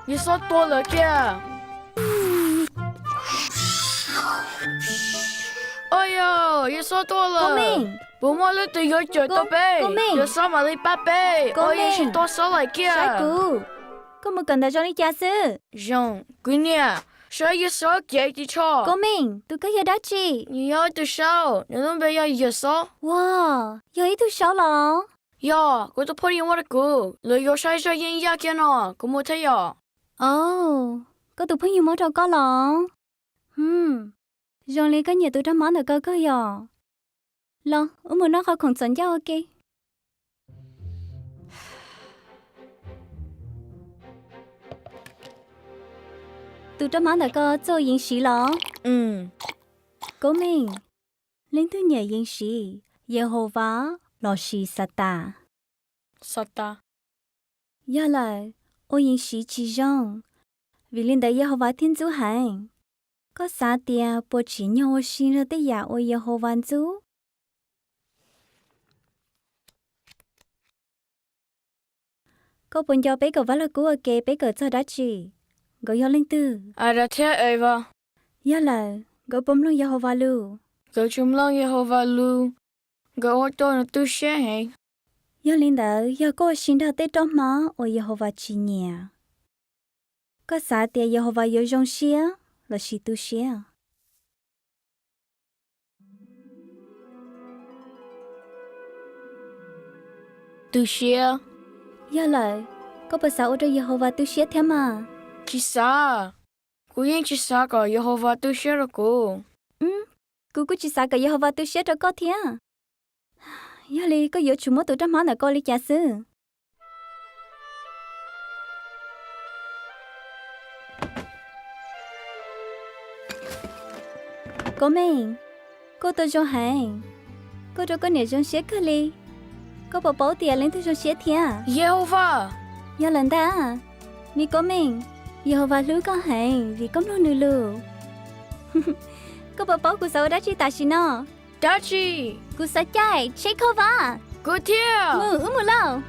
你说多了点。哎呀，你说多了。救命！不摸了都有脚到背，有什么的八倍，我也是多少来嘅。帅哥，我冇跟到咗你家事。用，闺女，所以说几几错。救命！都可以打起。你要多少？你能不要一少？哇，有一头小狼。呀，我都破你我的歌，你有啥啥人家见了，我冇睇呀。哦，我都朋友冇找高狼。让你个嘢都得忙得个个呀。咯，我冇那好空真要嘅。都得忙得个做饮食咯。救命！领导嘢饮食，耶和华罗是撒达。撒达。呀来，我饮食其中，为领导耶和华天主行。có xa tia bộ chỉ nhau xin ra tới nhà ôi Jehovah chú. Có bốn giờ bé cậu vắt là cú ở kề bé cậu cho đã chỉ. Gọi yo linh tư. À đã thế ấy va. Ya là, gọi bấm luôn Jehovah lu. Gọi chung lòng Jehovah lu. Gọi ô tô nó tu xe hay. Ya linh đạo, ya có xin ra tới trong má ôi Jehovah chỉ nhà. Có xa tia Jehovah yo dòng xia. Là chỉ tu sửa. Tu sửa? Dạ lại, có bà sao ở đây Jehovah tu sửa thế mà? Chỉ sao? Cô yên chỉ sao cả Jehovah tu sửa rồi cô? Cô chỉ sao cả Jehovah tu sửa rồi có thế à? Dạ lì, có yếu chủ mất tụi trăm má nào có lý trả sư. Cô mình, cô tôi cho hàng, cô cho con nhảy trong xe cơ li, cô bảo bảo tiền lên tôi trong xe thia. Jehovah, giờ lần ta, mi cô mình, Jehovah lưu con hàng vì có luôn nữ lưu. Cô bảo bảo cô sao đã chỉ ta xin nó. đã chỉ, Cô sao chạy, chạy khâu va. cô thia. Mù lâu.